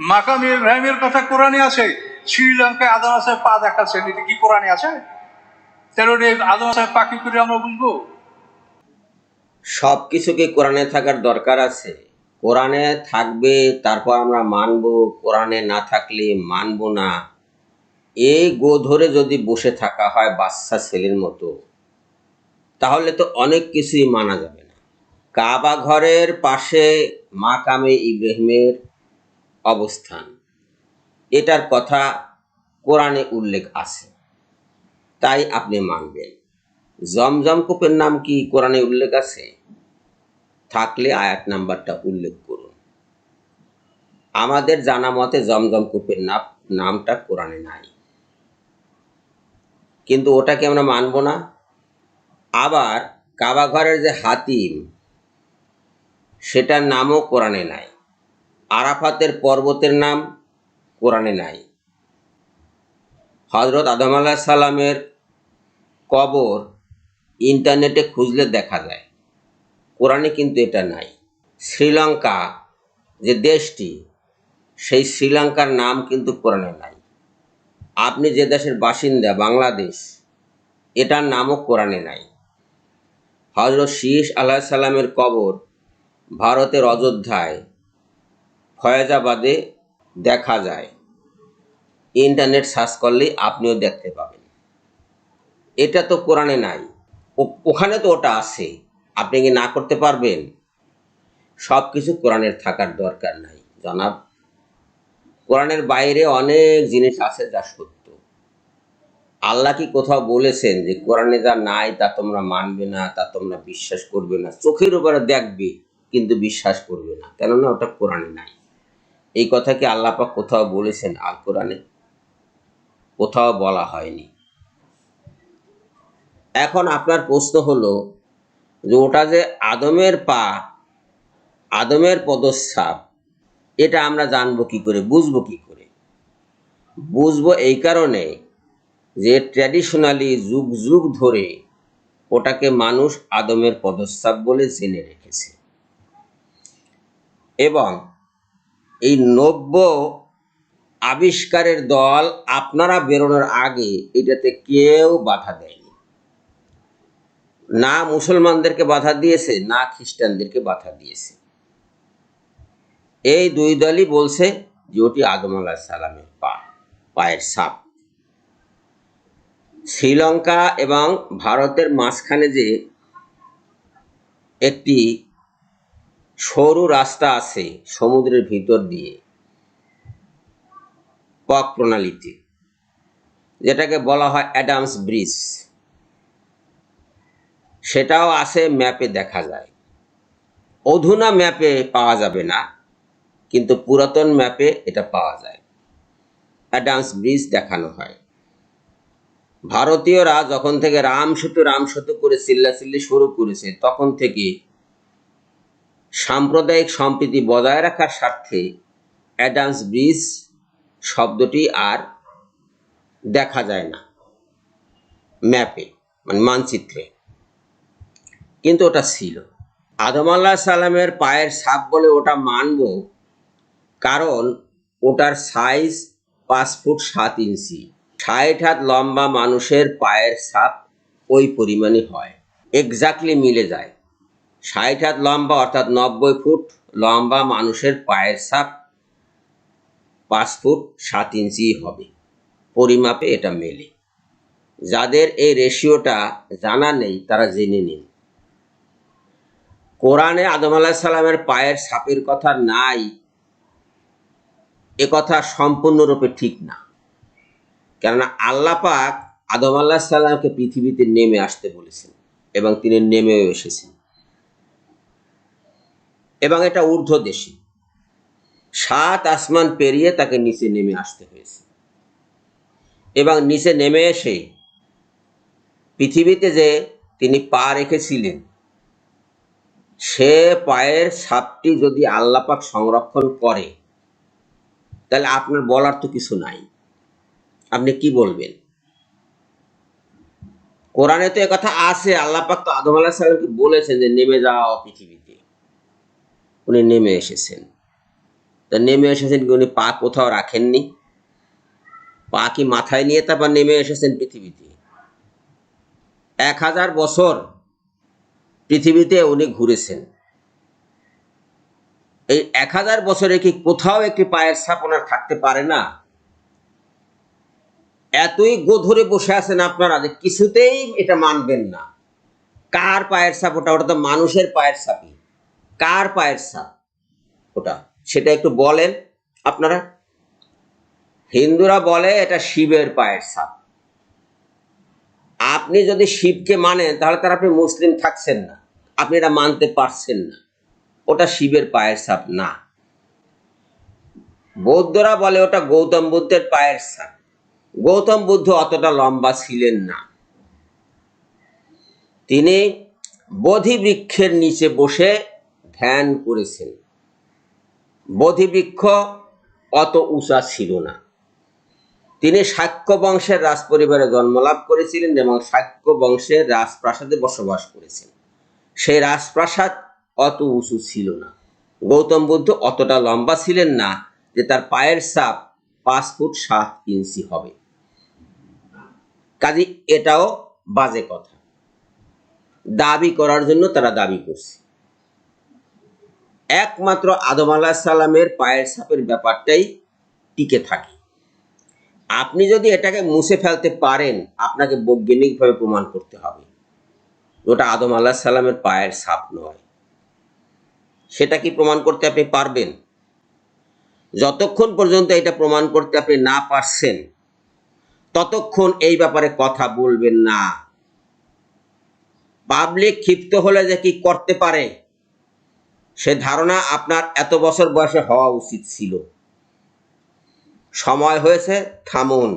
মাকাম ইব্রাহিমের কথা কোরআনে আছে। শ্রীলঙ্কায় আদম আসার পা দেখাচ্ছেন, এটা কি কোরআনে আছে? তাহলে আদম আসার পা কি করে আমরা বুঝবো? সবকিছু কি কোরআনে থাকার দরকার আছে? কোরআনে থাকবে তারপর আমরা মানবো, কোরআনে না থাকলে মানবো না, এই গো ধরে যদি বসে থাকা হয় বাচ্চা ছেলের মতো, তাহলে তো অনেক কিছুই মানা যাবে না। কাবা ঘরের পাশে মাকামে ইব্রাহিমের অবস্থান, এটার কথা কোরআনে উল্লেখ আছে, তাই আপনি মানবেন। জমজম কূপের নাম কি কোরআনে উল্লেখ আছে? থাকলে আয়াত নাম্বারটা উল্লেখ করুন। আমাদের জানা মতে জমজম কূপের নামটা কোরআনে নাই, কিন্তু ওটাকে আমরা মানব না। আবার কাবা ঘরের যে হাতিম, সেটার নামও কোরআনে নাই। আরাফাতের পর্বতের নাম কোরআনে নাই। হজরত আদম আলাইহিস সালামের কবর ইন্টারনেটে খুঁজলে দেখা যায়, কোরআনে কিন্তু এটা নাই। শ্রীলঙ্কা যে দেশটি, সেই শ্রীলঙ্কার নাম কিন্তু কোরআনে নাই। আপনি যে দেশের বাসিন্দা বাংলাদেশ, এটার নামও কোরআনে নাই। হজরত শীস আলাইহিস সালামের কবর ভারতের অযোধ্যায় ফয়েজাবাদে দেখা যায়, ইন্টারনেট সার্চ করলেই আপনিও দেখতে পাবেন। এটা তো কোরআনে নাই, ওখানে তো ওটা আছে, আপনি কি না করতে পারবেন? সব কিছু কোরআনের থাকার দরকার নাই জনাব। কোরআনের বাইরে অনেক জিনিস আছে যা সত্য। আল্লাহ কি কোথাও বলেছেন যে কোরআনে যা নাই তা তোমরা মানবে না, তা তোমরা বিশ্বাস করবে না? চোখের উপরে দেখবে কিন্তু বিশ্বাস করবে না, কেননা ওটা কোরআনে নাই। এই কথা কি আল্লাহ পাক কোথাও বলেছেন আল কোরআনে? কোথাও বলা হয়নি। এখন আপনার প্রশ্ন হলো যে ওটা যে আদমের পা, আদমের পদস্থাপ, এটা আমরা জানবো কি করে, বুঝবো কি করে? বুঝবো এই কারণে যে ট্র্যাডিশনালি যুগ যুগ ধরে ওটাকে মানুষ আদমের পদস্থাপ বলে জেনে রেখেছে, এবং এই নব্য আবিষ্কারের দল আপনারা বেরোনোর আগে এটাতে কেউ বাধা দেয়নি। না মুসলমানদেরকে বাধা দিয়েছে, না খ্রিস্টানদেরকে বাধা দিয়েছে। এই দুই দলই বলছে যে ওটি আদম আলাইহিস সালামের পায়ের ছাপ। শ্রীলঙ্কা এবং ভারতের মাঝখানে যে একটি সরু রাস্তা আছে সমুদ্রের ভিতর দিয়ে, পক প্রণালীতে, যেটাকে বলা হয় অ্যাডামস ব্রিজ, সেটাও আছে, ম্যাপে দেখা যায়। অধুনা ম্যাপে পাওয়া যাবে না, কিন্তু পুরাতন ম্যাপে এটা পাওয়া যায়। অ্যাডামস ব্রিজ দেখানো হয়। ভারতীয়রা যখন থেকে রাম সেতু করে চিল্লাচিল্লি শুরু করেছে, তখন থেকে সাম্প্রদায়িক সম্প্রীতি বজায় রাখার স্বার্থে অ্যাডামস ব্রিজ শব্দটি আর দেখা যায় না ম্যাপে, মানে মানচিত্রে, কিন্তু ওটা ছিল। আদম আলাইহিস সালামের পায়ের ছাপ বলে ওটা মানব, কারণ ওটার সাইজ 5 ফুট 7 ইঞ্চি। 60 হাত লম্বা মানুষের পায়ের ছাপ ওই পরিমাণই হয়, এক্স্যাক্টলি মিলে যায়। 60 হাত লম্বা অর্থাৎ 90 ফুট লম্বা মানুষের পায়ের ছাপ 5 ফুট 7 ইঞ্চি হবে, পরিমাপে এটা মেলে। যাদের এই রেশিওটা জানা নেই তারা জেনে নিন। কোরআনে আদম আলাইহিস সালামের পায়ের ছাপের কথা নাই, এ কথা সম্পূর্ণরূপে ঠিক না। কেননা আল্লাহ পাক আদম আলাইহিস সালামকে পৃথিবীতে নেমে আসতে বলেছেন, এবং তিনি নেমেও এসেছেন, এবং এটা ঊর্ধ্বদেশী। 7 আসমান পেরিয়ে তাকে নিচে নেমে আসতে হয়েছে, এবং নিচে নেমে এসে পৃথিবীতে যে তিনি পা রেখেছিলেন, সে পায়ের ছাপটি যদি আল্লাহ পাক সংরক্ষণ করে, তাহলে আপনার বলার তো কিছু নাই। আপনি কি বলবেন? কোরআনে তো একথা আছে, আল্লাহ পাক তো আদম আলাইহিস সালামকে বলেছেন যে নেমে যাও পৃথিবীতে, উনি নেমে এসেছেন। তা নেমে এসেছেন কি উনি পা কোথাও রাখেননি? পা কি মাথায় নিয়ে তারপর নেমে এসেছেন পৃথিবীতে? 1000 বছর পৃথিবীতে উনি ঘুরেছেন। এই 1000 বছরে কি কোথাও একটি পায়ের ছাপ ওনার থাকতে পারে না? এতই গো ধরে বসে আছেন আপনারা যে কিছুতেই এটা মানবেন না। কার পায়ের ছাপ ওটা? ওটা তো মানুষের পায়ের ছাপই। কার পায়ের ছাপ ওটা সেটা একটু বলেন আপনারা। হিন্দুরা বলে এটা শিবের পায়ের ছাপ। আপনি যদি শিবকে মানেন তাহলে তার আপনি মুসলিম থাকছেন না, আপনি এটা মানতে পারছেন না। ওটা শিবের পায়ের ছাপ না। বৌদ্ধরা বলে ওটা গৌতম বুদ্ধের পায়ের ছাপ। গৌতম বুদ্ধ অতটা লম্বা ছিলেন না। তিনি বোধি বৃক্ষের নিচে বসে ধ্যান করেছেন। বোধি বৃক্ষ অত উঁচা ছিল না। তিনি শাক্য বংশের রাজ পরিবারে জন্মলাভ করেছিলেন এবং শাক্য বংশের রাজপ্রাসাদে বসবাস করেছেন। সেই রাজপ্রাসাদ অত উঁচু ছিল না। গৌতম বুদ্ধ অতটা লম্বা ছিলেন না যে তার পায়ের ছাপ 5 ফুট 7 ইঞ্চি হবে। কাজে এটাও বাজে কথা, দাবি করার জন্য তারা দাবি করছে। একমাত্র আদম আলাইহিস সালামের পায়ের ছাপের ব্যাপারটাই টিকে থাকে। আপনি যদি এটাকে মুছে ফেলতে পারেন, আপনাকে বৈজ্ঞানিকভাবে প্রমাণ করতে হবে ওটা আদম আলাইহিস সালামের পায়ের ছাপ নয়। সেটা কি প্রমাণ করতে আপনি পারবেন? যতক্ষণ পর্যন্ত এটা প্রমাণ করতে আপনি না পারছেন ততক্ষণ এই ব্যাপারে কথা বলবেন না। পাবলিক ক্ষিপ্ত হলে যে কি করতে পারে সে ধারণা আপনার এত বছর বয়সে হওয়া উচিত ছিল। সময় হয়েছে, থামুন।